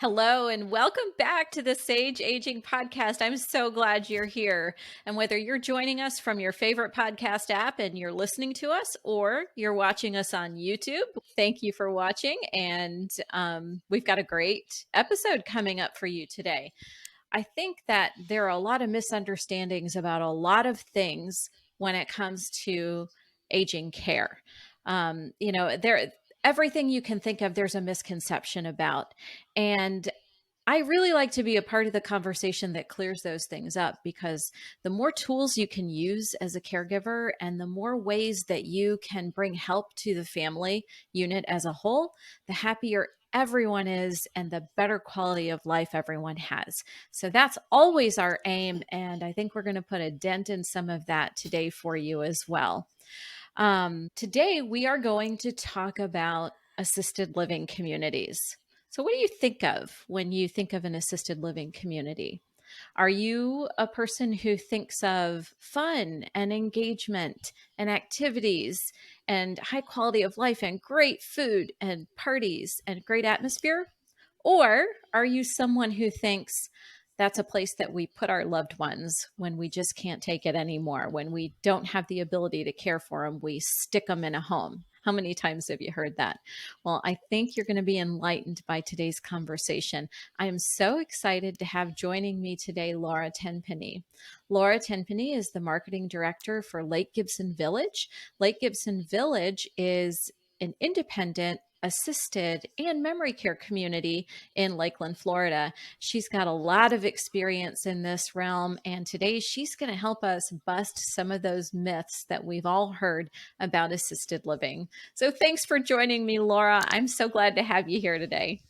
Hello and welcome back to the Sage Aging Podcast. I'm so glad you're here. And whether you're joining us from your favorite podcast app and you're listening to us, or you're watching us on YouTube, thank you for watching. And we've got a great episode coming up for you today. I think that there are a lot of misunderstandings about a lot of things when it comes to aging care. There everything you can think of, there's a misconception about. And I really like to be a part of the conversation that clears those things up because the more tools you can use as a caregiver and the more ways that you can bring help to the family unit as a whole, the happier everyone is and the better quality of life everyone has. So that's always our aim. And I think we're going to put a dent in some of that today for you as well. Today, we are going to talk about assisted living communities. So, what do you think of when you think of an assisted living community? Are you a person who thinks of fun and engagement and activities and high quality of life and great food and parties and great atmosphere? Or are you someone who thinks that's a place that we put our loved ones when we just can't take it anymore, when we don't have the ability to care for them, we stick them in a home? How many times have you heard that? Well, I think you're going to be enlightened by today's conversation. I am so excited to have joining me today Laura Tenpenny. Laura Tenpenny is the marketing director for Lake Gibson Village. Lake Gibson Village is an independent, assisted, and memory care community in Lakeland, Florida. She's got a lot of experience in this realm, and today she's going to help us bust some of those myths that we've all heard about assisted living. So thanks for joining me, Laura. I'm so glad to have you here today.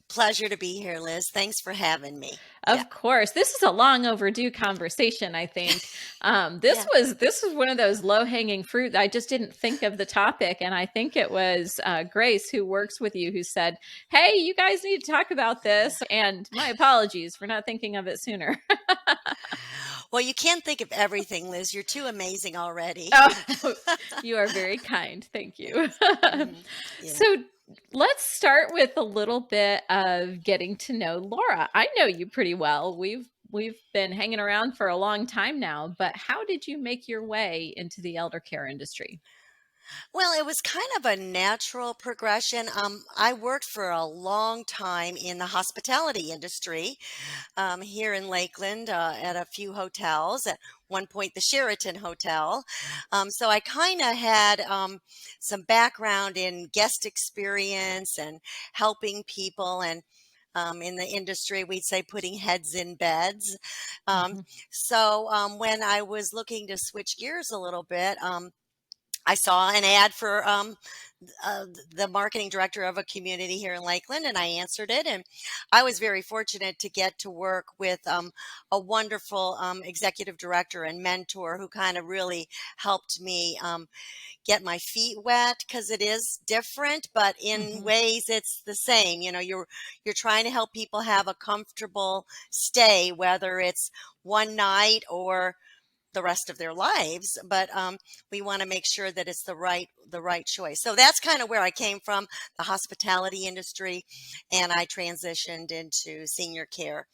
Pleasure to be here, Liz. Thanks for having me. Yeah. Of course, this is a long overdue conversation. I think Yeah. this was one of those low hanging fruit. I just didn't think of the topic, and I think it was Grace who works with you who said, "Hey, you guys need to talk about this." And my apologies for not thinking of it sooner. Well, you can't think of everything, Liz. You're too amazing already. Oh, you are very kind. Thank you. hmm Yeah. So let's start with a little bit of getting to know Laura. I know you pretty well. We've been hanging around for a long time now, but how did you make your way into the elder care industry? Well, it was kind of a natural progression. I worked for a long time in the hospitality industry here in Lakeland at a few hotels. At one point, the Sheraton Hotel. So I kind of had some background in guest experience and helping people and in the industry, we'd say putting heads in beds. Um, Mhm. so when I was looking to switch gears a little bit, I saw an ad for the marketing director of a community here in Lakeland, and I answered it. And I was very fortunate to get to work with a wonderful executive director and mentor who kind of really helped me get my feet wet because it is different, but in Mhm. ways it's the same. You're trying to help people have a comfortable stay, whether it's one night or the rest of their lives, but we want to make sure that it's the right choice. So that's kind of where I came from, the hospitality industry, and I transitioned into senior care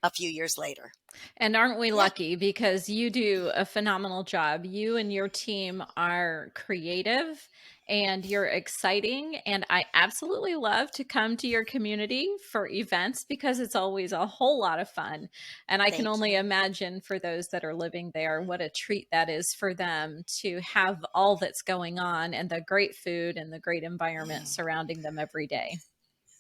a few years later. And aren't we Yeah. lucky because you do a phenomenal job. You and your team are creative and you're exciting. And I absolutely love to come to your community for events because it's always a whole lot of fun. And I can Thank only you. imagine for those that are living there what a treat that is for them to have all that's going on and the great food and the great environment surrounding them every day.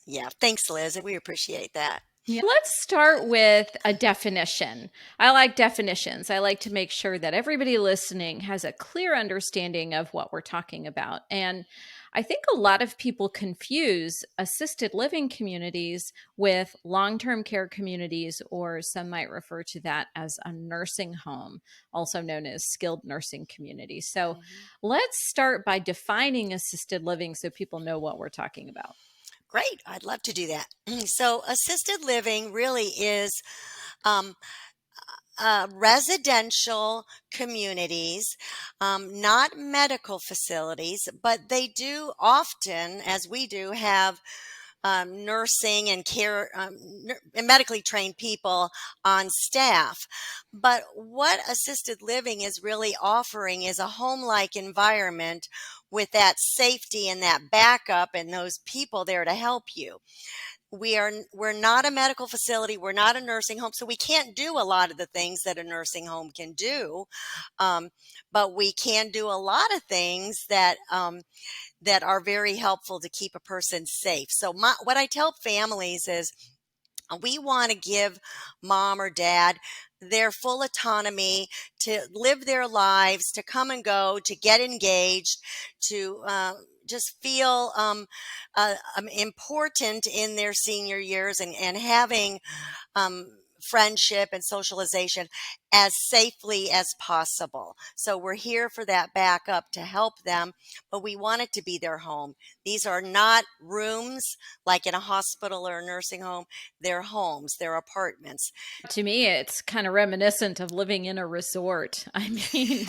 Yeah, thanks, Liz. We appreciate that. Yeah. Let's start with a definition. I like definitions. I like to make sure that everybody listening has a clear understanding of what we're talking about. And I think a lot of people confuse assisted living communities with long term care communities, or some might refer to that as a nursing home, also known as skilled nursing community. So Mhm. let's start by defining assisted living so people know what we're talking about. Great. I'd love to do that. So, assisted living really is um, residential communities, not medical facilities, but they do often, as we do, have nursing and care and medically trained people on staff. But what assisted living is really offering is a home-like environment with that safety and that backup and those people there to help you. We're not a medical facility, we're not a nursing home, so we can't do a lot of the things that a nursing home can do. Um, but we can do a lot of things that are very helpful to keep a person safe. So what I tell families is we want to give mom or dad their full autonomy to live their lives, to come and go, to get engaged, to just feel important in their senior years, and having um, friendship and socialization as safely as possible. So we're here for that backup to help them, but we want it to be their home. These are not rooms like in a hospital or a nursing home. They're homes, they're apartments. To me, it's kind of reminiscent of living in a resort. I mean,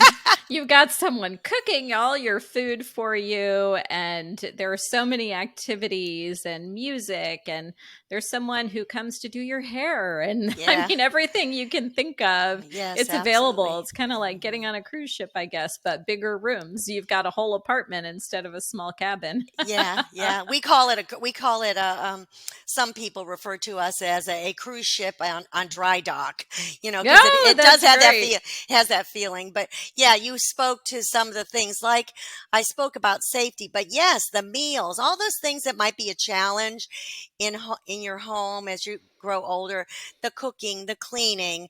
you've got someone cooking all your food for you, and there are so many activities and music, and there's someone who comes to do your hair. And I Yeah, mean, everything you can think of, yes, it's available. absolutely. It's kind of like getting on a cruise ship, I guess, but bigger rooms. You've got a whole apartment instead of a small cabin. Yeah, yeah. We call it a some people refer to us as a cruise ship on dry dock, because Oh, it does that's have great. has that feeling. But yeah, you spoke to some of the things like I spoke about safety, but yes, the meals, all those things that might be a challenge in your home as you grow older, the cooking, the cleaning,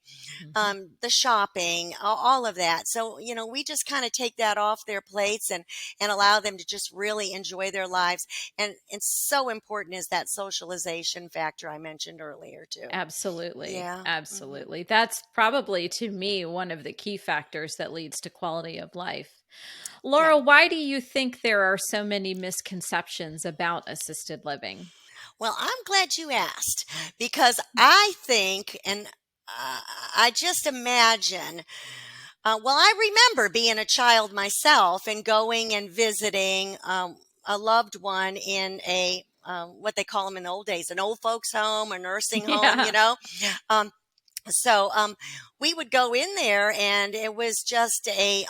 Mhm. the shopping, all of that. So, we just kind of take that off their plates and allow them to just really enjoy their lives. And it's so important is that socialization factor I mentioned earlier too. Absolutely. Yeah. Hmm. Absolutely. That's probably to me one of the key factors that leads to quality of life. Yeah. Laura, why do you think there are so many misconceptions about assisted living? Well, I'm glad you asked because I think, and I just imagine. Well, I remember being a child myself and going and visiting a loved one in a what they call them in the old days, an old folks home, a nursing home, Yeah. Um, so we would go in there, and it was just a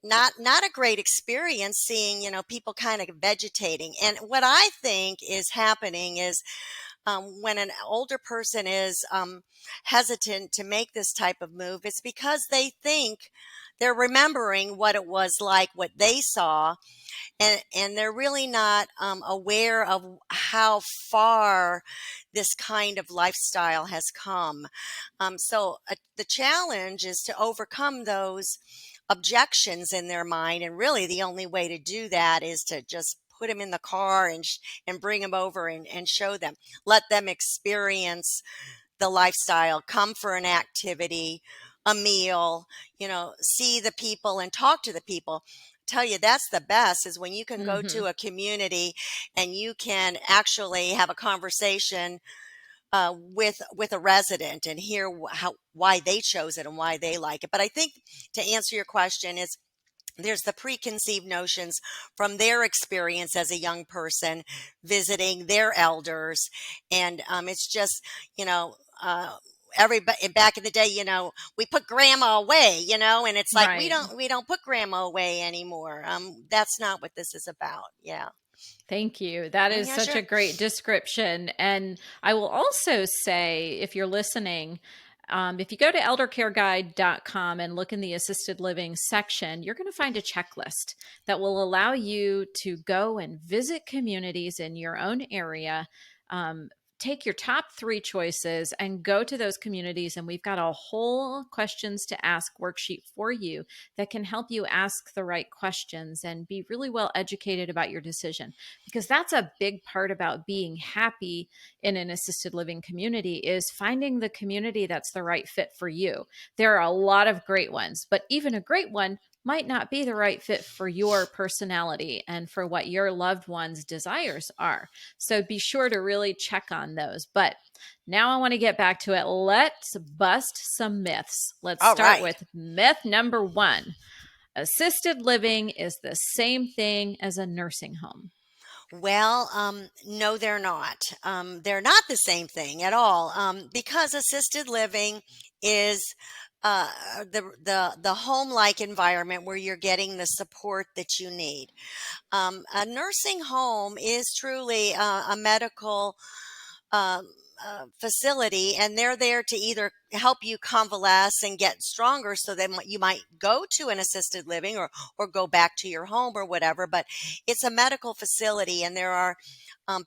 not a great experience seeing people kind of vegetating. And what I think is happening is when an older person is hesitant to make this type of move, it's because they think they're remembering what it was like, what they saw, and they're really not aware of how far this kind of lifestyle has come. So the challenge is to overcome those objections in their mind, and really the only way to do that is to just put them in the car and bring them over and show them, let them experience the lifestyle, come for an activity, a meal, see the people and talk to the people. Tell you that's the best is when you can go Hmm. to a community and you can actually have a conversation with a resident and hear why they chose it and why they like it. But I think to answer your question is there's the preconceived notions from their experience as a young person visiting their elders, and it's just you know uh, everybody back in the day, we put grandma away, and it's like we Right. don't put grandma away anymore. That's not what this is about. Yeah. Thank you. That is Yeah, such sure. a great description. And I will also say, if you're listening, if you go to eldercareguide.com and look in the assisted living section, you're going to find a checklist that will allow you to go and visit communities in your own area. Take your top three choices and go to those communities. And we've got a whole questions to ask worksheet for you that can help you ask the right questions and be really well educated about your decision, because that's a big part about being happy in an assisted living community is finding the community that's the right fit for you. There are a lot of great ones, but even a great one might not be the right fit for your personality and for what your loved one's desires are. So be sure to really check on those. But now I want to get back to it. Let's bust some myths. Let's All start right. with myth number one: assisted living is the same thing as a nursing home. Well, no, they're not. They're not the same thing at all. Because assisted living is the home-like environment where you're getting the support that you need. A nursing home is truly a medical um, facility, and they're there to either help you convalesce and get stronger, so then you might go to an assisted living or go back to your home or whatever. But it's a medical facility, and there are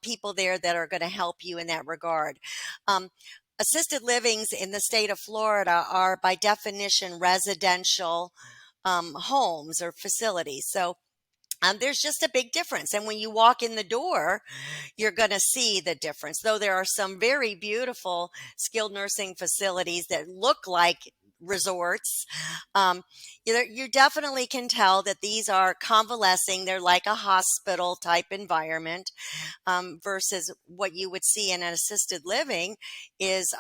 people there that are going to help you in that regard. Um, Assisted livings in the state of Florida are by definition residential homes or facilities. So there's just a big difference. And when you walk in the door, you're going to see the difference. Though there are some very beautiful skilled nursing facilities that look like resorts, you definitely can tell that these are convalescing. They're like a hospital type environment, versus what you would see in an assisted living is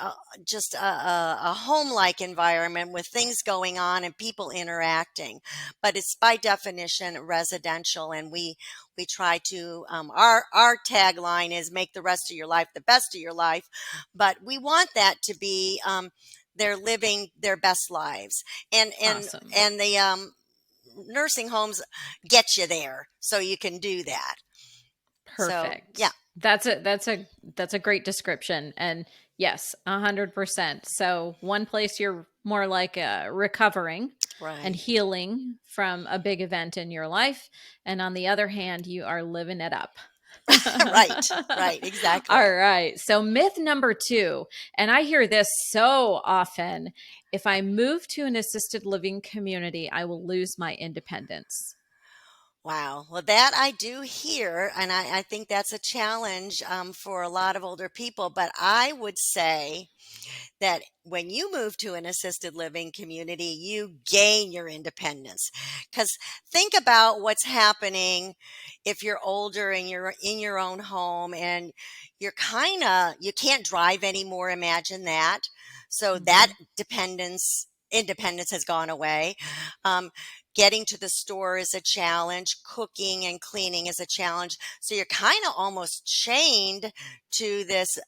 uh, just a home-like environment with things going on and people interacting. But it's by definition residential, and we try to our tagline is make the rest of your life the best of your life, but we want that to be they're living their best lives, and and Awesome. and the nursing homes get you there so you can do that. So yeah, Perfect. That's a great description. And yes, 100%. So one place you're more like recovering and right. healing from a big event in your life, and on the other hand, you are living it up. Right, right, All exactly. right. So myth number 2, and I hear this so often: if I move to an assisted living community, I will lose my independence. Wow. Well, that I do hear, and I think that's a challenge for a lot of older people. But I would say that when you move to an assisted living community, you gain your independence. Because think about what's happening if you're older and you're in your own home and you're you can't drive anymore. Imagine that. So that Mhm. independence has gone away. Um, Getting to the store is a challenge. Cooking and cleaning is a challenge. So you're kind of almost chained to this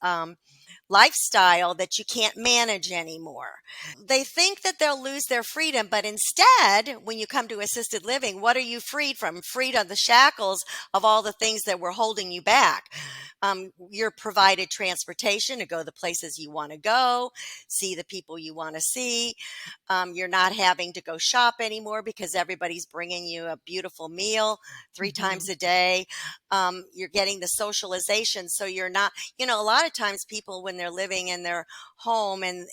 lifestyle that you can't manage anymore. They think that they'll lose their freedom, but instead, when you come to assisted living, what are you freed from? Freed of the shackles of all the things that were holding you back. You're provided transportation to go the places you want to go, see the people you want to see. You're not having to go shop anymore because everybody's bringing you a beautiful meal 3 times Mhm. a day. You're getting the socialization. So you're not, a lot of times people, when they're living in their home and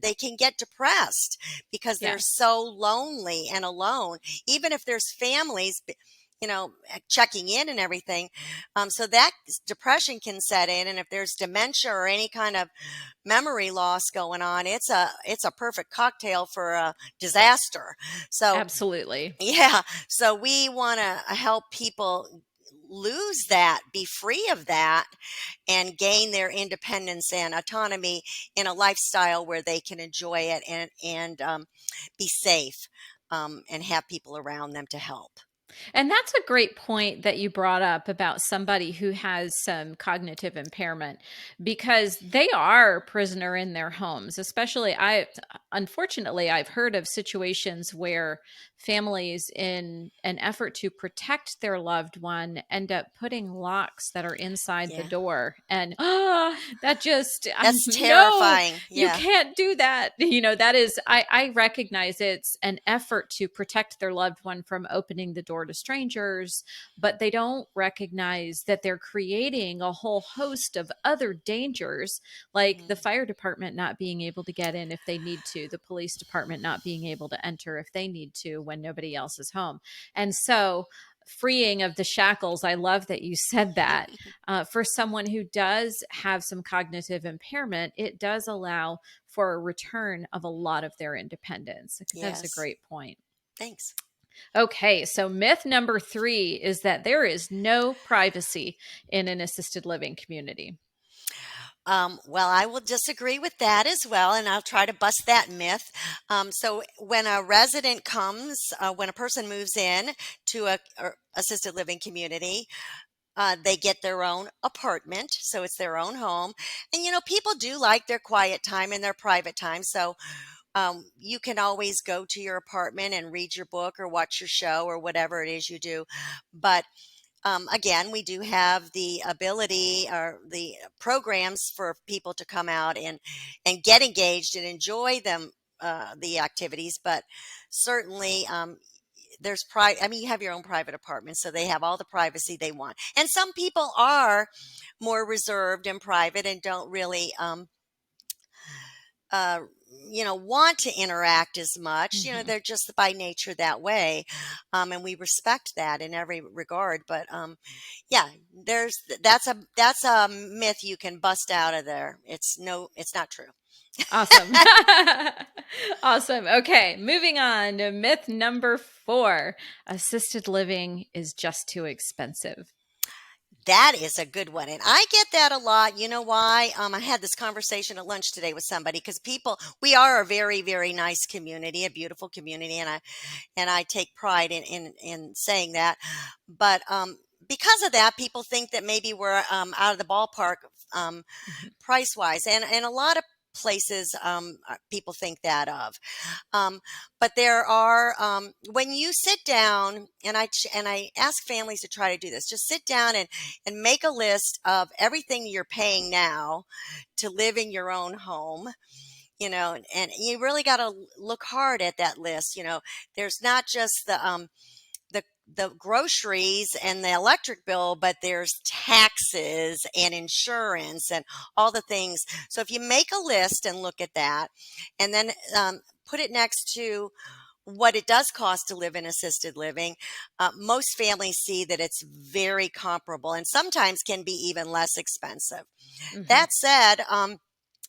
they can get depressed because they're Yes. so lonely and alone, even if there's families, checking in and everything. So that depression can set in. And if there's dementia or any kind of memory loss going on, it's a perfect cocktail for a disaster. So Absolutely. yeah, so we want to help people lose that, be free of that, and gain their independence and autonomy in a lifestyle where they can enjoy it and be safe, and have people around them to help. And that's a great point that you brought up about somebody who has some cognitive impairment, because they are prisoner in their homes. Especially, unfortunately, I've heard of situations where families, in an effort to protect their loved one, end up putting locks that are inside the Yeah, door. And that just, that's no, terrifying. you Yeah. can't do that. That is, I recognize it's an effort to protect their loved one from opening the door to strangers, but they don't recognize that they're creating a whole host of other dangers, like the Mhm. fire department not being able to get in if they need to, the police department not being able to enter if they need to when nobody else is home. And so, freeing of the shackles, I love that you said that. For someone who does have some cognitive impairment, it does allow for a return of a lot of their independence. That's a Yes. great point. Thanks. Okay, so myth number 3 is that there is no privacy in an assisted living community. Well, I will disagree with that as well, and I'll try to bust that myth. So, when a resident comes, when a person moves in to a assisted living community, they get their own apartment, so it's their own home. And people do like their quiet time and their private time. So, you can always go to your apartment and read your book or watch your show or whatever it is you do. But again, we do have the ability or the programs for people to come out and get engaged and enjoy the activities. But certainly, there's private. I mean, you have your own private apartment, so they have all the privacy they want. And some people are more reserved and private and don't really uh, want to interact as much. Mhm. They're just by nature that way. And we respect that in every regard. But yeah, that's a myth you can bust out of there. It's not true. Awesome. Awesome. Okay, moving on to myth number 4. Assisted living is just too expensive. That is a good one. And I get that a lot. You know why? I had this conversation at lunch today with somebody because we are a very, very nice community, a beautiful community. And I take pride in saying that. But because of that, people think that maybe we're out of the ballpark um, Mhm. price wise. And a lot of places people think that of. Um, but there are when you sit down, and I ask families to try to do this. Just sit down and make a list of everything you're paying now to live in your own home. And you really got to look hard at that list. There's not just the groceries and the electric bill, but there's taxes and insurance and all the things. So if you make a list and look at that, and then put it next to what it does cost to live in assisted living, most families see that it's very comparable and sometimes can be even less expensive. Mhm. That said,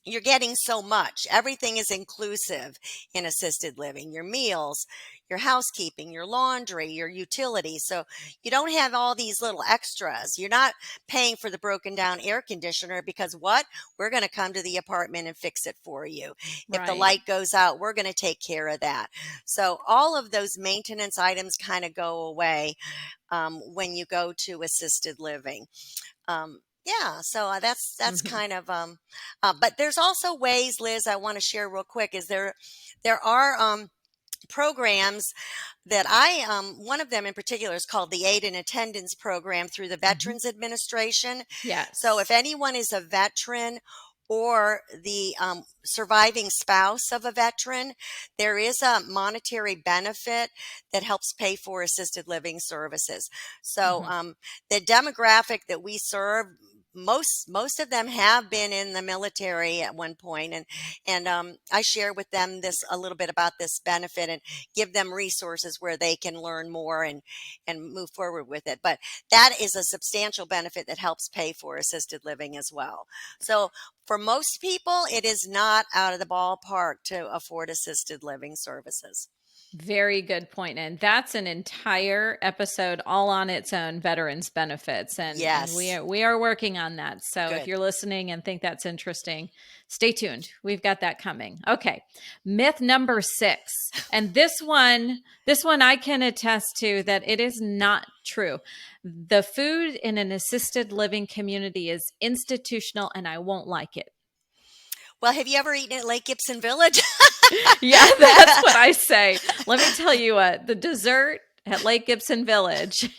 you're getting so much. Everything is inclusive in assisted living: your meals, your housekeeping, your laundry, your utilities. So you don't have all these little extras. You're not paying for the broken down air conditioner because what? We're going to come to the apartment and fix it for you. If the Right. light goes out, we're going to take care of that. So all of those maintenance items kind of go away when you go to assisted living. Yeah, so that's Mhm. kind of but there's also ways, Liz, I want to share real quick. Is there are programs that one of them in particular is called the Aid and Attendance Program through the Mhm. Veterans Administration. So if Yes. anyone is a veteran or the surviving spouse of a veteran, there is a monetary benefit that helps pay for assisted living services. So Mhm. the demographic that we serve, most of them have been in the military at one point, and I share with them this a little bit about this benefit and give them resources where they can learn more and move forward with it. But that is a substantial benefit that helps pay for assisted living as well. So for most people, it is not out of the ballpark to afford assisted living services. Very good point. And that's an entire episode all on its own, veterans benefits. And we Yes, are working on that. So if good. you're listening and think that's interesting, stay tuned. We've got that coming. Okay. Myth number 6. And this one I can attest to that it is not true. The food in an assisted living community is institutional and I won't like it. Well, have you ever eaten at Lake Gibson Village? Yeah, that's what I say. Let me tell you what, the dessert at Lake Gibson Village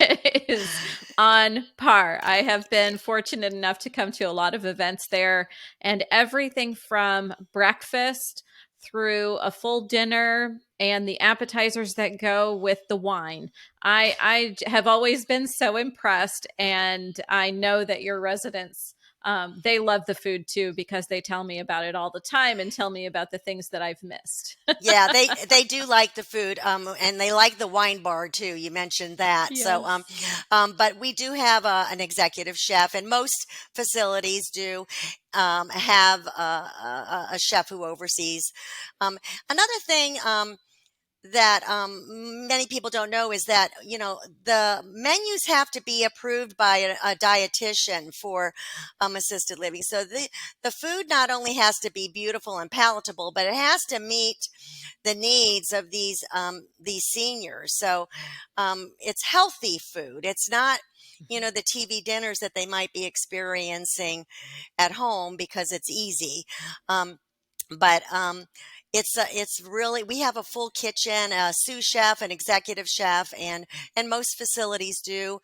is on par. I have been fortunate enough to come to a lot of events there, and everything from breakfast through a full dinner and the appetizers that go with the wine. I have always been so impressed, and I know that your residents they love the food too because they tell me about it all the time and tell me about the things that I've missed. Yeah, they do like the food, and they like the wine bar too. You mentioned that, so Yes. but we do have an executive chef, and most facilities do have a chef who oversees. Another thing. that many people don't know is that, the menus have to be approved by a dietitian for assisted living. So the food not only has to be beautiful and palatable, but it has to meet the needs of these seniors. So it's healthy food. It's not, Mhm. the TV dinners that they might be experiencing at home because it's easy. Um, but it's really, we have a full kitchen, a sous chef, an executive chef, and most facilities do.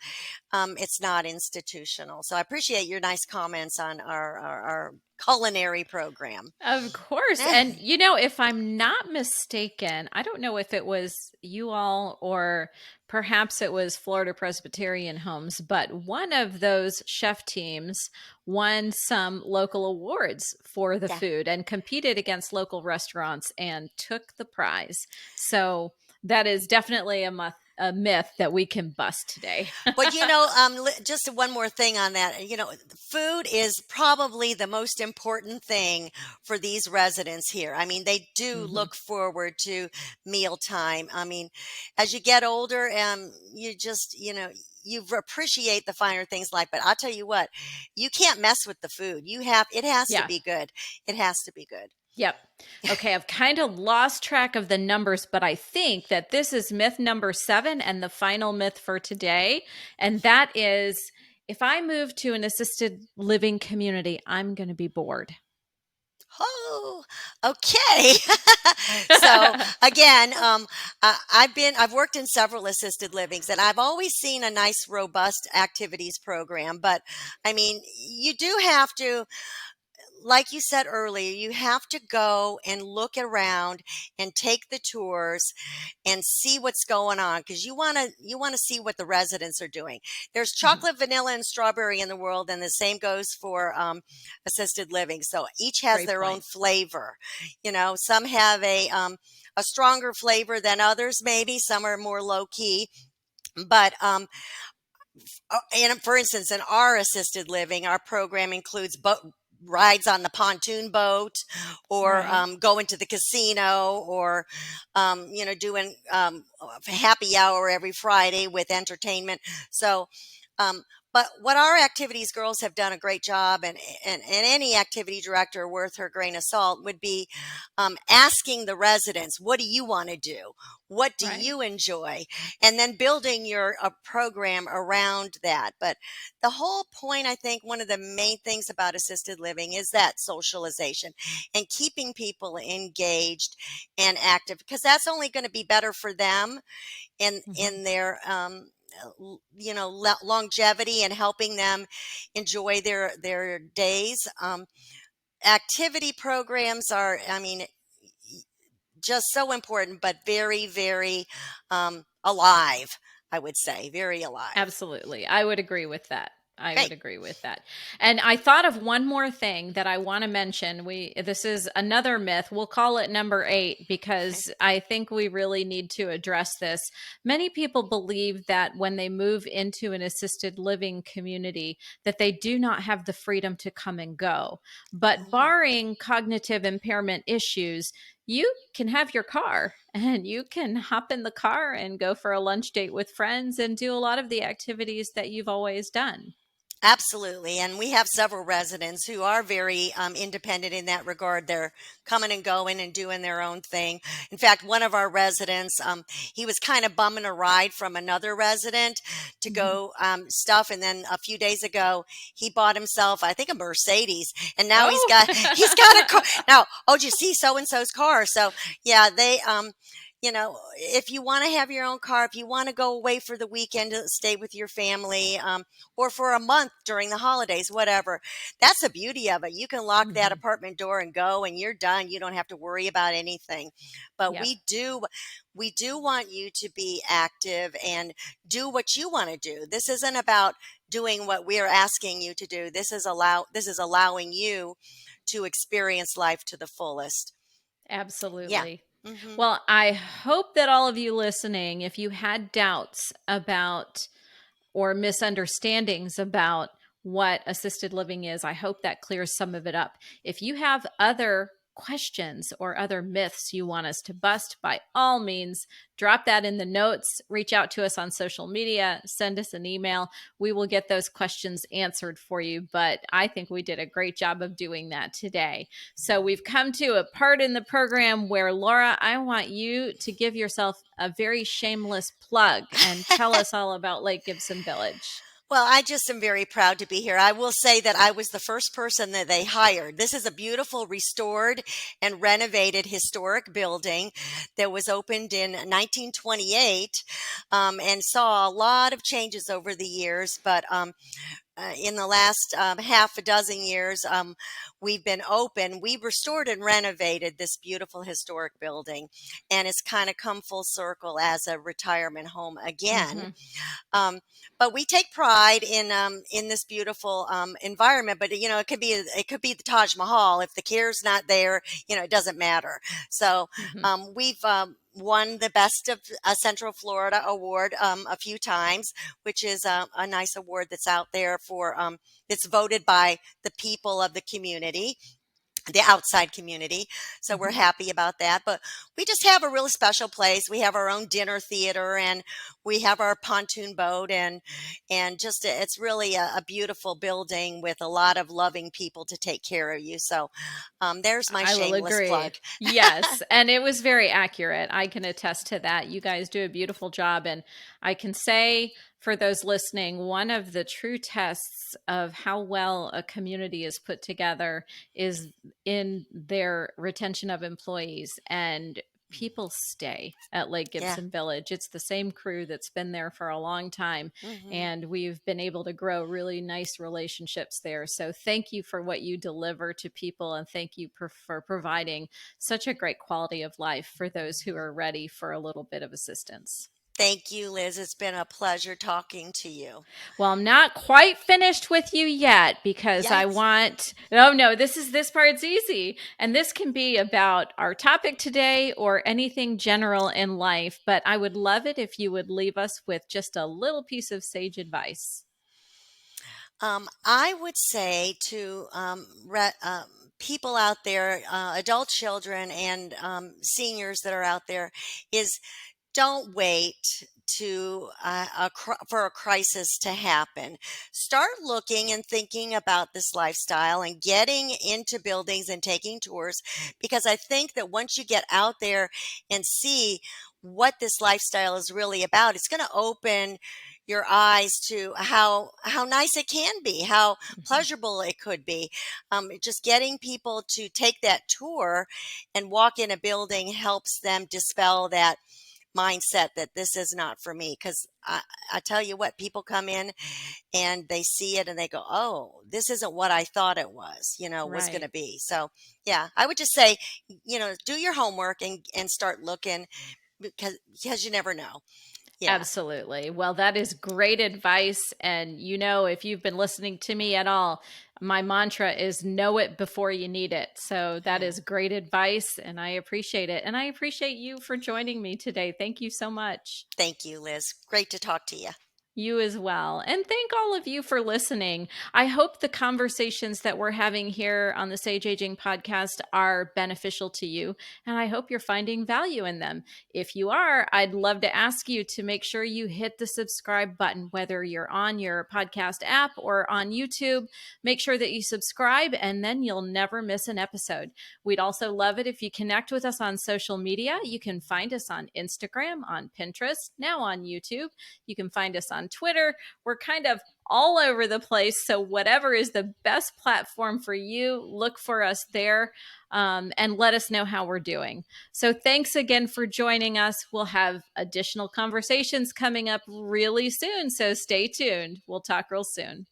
It's not institutional. So I appreciate your nice comments on our culinary program. Of course. And, if I'm not mistaken, I don't know if it was you all or perhaps it was Florida Presbyterian Homes, but one of those chef teams won some local awards for the Yeah. food and competed against local restaurants and took the prize. So that is definitely a myth that we can bust today. But just one more thing on that. Food is probably the most important thing for these residents here. I mean, they do Hmm. look forward to mealtime. I mean, as you get older, you just, you appreciate the finer things like. But I'll tell you what, you can't mess with the food. It has to Yeah. be good. It has to be good. Yep. Okay, I've kind of lost track of the numbers, but I think that this is myth number 7 and the final myth for today. And that is, if I move to an assisted living community, I'm going to be bored. Oh, okay. So again, I've worked in several assisted livings, and I've always seen a nice, robust activities program. But I mean, you do have to, like you said earlier, you have to go and look around and take the tours and see what's going on, because you want to see what the residents are doing. There's Mhm. chocolate, vanilla, and strawberry in the world, and the same goes for assisted living. So each has Great their own point. flavor. Some have a stronger flavor than others. Maybe some are more low key. But and for instance, in our assisted living, our program includes rides on the pontoon boat, or Right. going to the casino, or doing a happy hour every Friday with entertainment. So um, but what our activities girls have done a great job, and any activity director worth her grain of salt would be asking the residents, what do you want to do, what do Right. you enjoy, and then building your a program around that. But the whole point, I think, one of the main things about assisted living is that socialization and keeping people engaged and active, because that's only going to be better for them Mhm. in their longevity, and helping them enjoy their days. Activity programs are, I mean, just so important, but very, very alive. I would say very alive. Absolutely. I would agree with that. I would Great. agree with that. And I thought of one more thing that I want to mention. This is another myth. We'll call it number 8 Okay. because I think we really need to address this. Many people believe that when they move into an assisted living community that they do not have the freedom to come and go. But Oh, barring cognitive impairment issues, you can have your car and you can hop in the car and go for a lunch date with friends and do a lot of the activities that you've always done. absolutely. And we have several residents who are very independent in that regard. They're coming and going and doing their own thing. In fact, one of our residents, he was kind of bumming a ride from another resident to Mhm. go stuff. And then a few days ago, he bought himself, I think, a Mercedes. And now he's Oh. got, he's got a car. Now, oh, did you see so and so's car? So, yeah, if you want to have your own car, if you want to go away for the weekend to stay with your family, or for a month during the holidays, whatever. That's the beauty of it. You can lock that Mhm. apartment door and go, and you're done. You don't have to worry about anything. But Yep. we do want you to be active and do what you want to do. This isn't about doing what we're asking you to do. This is allowing you to experience life to the fullest. Yeah. Absolutely. Hmm. Well, I hope that all of you listening, if you had doubts about or misunderstandings about what assisted living is, I hope that clears some of it up. If you have other questions or other myths you want us to bust, by all means, drop that in the notes. Reach out to us on social media, send us an email. We will get those questions answered for you. But I think we did a great job of doing that today. So we've come to a part in the program where, Laura, I want you to give yourself a very shameless plug and tell us all about Lake Gibson Village. Well, I just am very proud to be here. I will say that I was the first person that they hired. This is a beautiful, restored, and renovated historic building that was opened in 1928, and saw a lot of changes over the years. But in the last half a dozen years, we've been open. We restored and renovated this beautiful historic building, and it's kind of come full circle as a retirement home again. Mm-hmm. Um, but we take pride in this beautiful environment. But you know, it could be the Taj Mahal. If the care's not there, you know, it doesn't matter. So Mm-hmm. we've won the Best of Central Florida award a few times, which is a nice award that's out there for it's voted by the people of the community, the outside community. So we're Mm-hmm. happy about that. But we just have a really special place. We have our own dinner theater, and we have our pontoon boat, and just it's really a beautiful building with a lot of loving people to take care of you. So there's my I will shameless agree. plug. Yes. And it was very accurate. I can attest to that. You guys do a beautiful job. And I can say for those listening, one of the true tests of how well a community is put together is in their retention of employees. And people stay at Lake Yeah. Gibson Village. It's the same crew that's been there for a long time, Hmm. and we've been able to grow really nice relationships there. So thank you for what you deliver to people, and thank you for providing such a great quality of life for those who are ready for a little bit of assistance. Thank you, Liz. It's been a pleasure talking to you. Well, I'm not quite finished with you yet because I Yikes. want, oh no, this part's easy. And this can be about our topic today or anything general in life. But I would love it if you would leave us with just a little piece of sage advice. I would say to people out there, adult children and seniors that are out there, is don't wait for a crisis to happen. Start looking and thinking about this lifestyle and getting into buildings and taking tours, because I think that once you get out there and see what this lifestyle is really about, it's going to open your eyes to how nice it can be, how Mhm. pleasurable it could be. Just getting people to take that tour and walk in a building helps them dispel that mindset that this is not for me. Because I tell you what, people come in and they see it and they go, oh, this isn't what I thought it was, was going Right. to be. So, yeah, I would just say, do your homework and start looking, because you never know. Yeah. Absolutely. Well, that is great advice. And if you've been listening to me at all, my mantra is know it before you need it. So that Hmm. is great advice. And I appreciate it. And I appreciate you for joining me today. Thank you so much. Thank you, Liz. Great to talk to you. You as well. And thank all of you for listening. I hope the conversations that we're having here on the Sage Aging podcast are beneficial to you, and I hope you're finding value in them. If you are, I'd love to ask you to make sure you hit the subscribe button, whether you're on your podcast app or on YouTube. Make sure that you subscribe, and then you'll never miss an episode. We'd also love it if you connect with us on social media. You can find us on Instagram, on Pinterest, now on YouTube. You can find us on Twitter. We're kind of all over the place. So, whatever is the best platform for you, look for us there, and let us know how we're doing. So, thanks again for joining us. We'll have additional conversations coming up really soon. So, stay tuned. We'll talk real soon.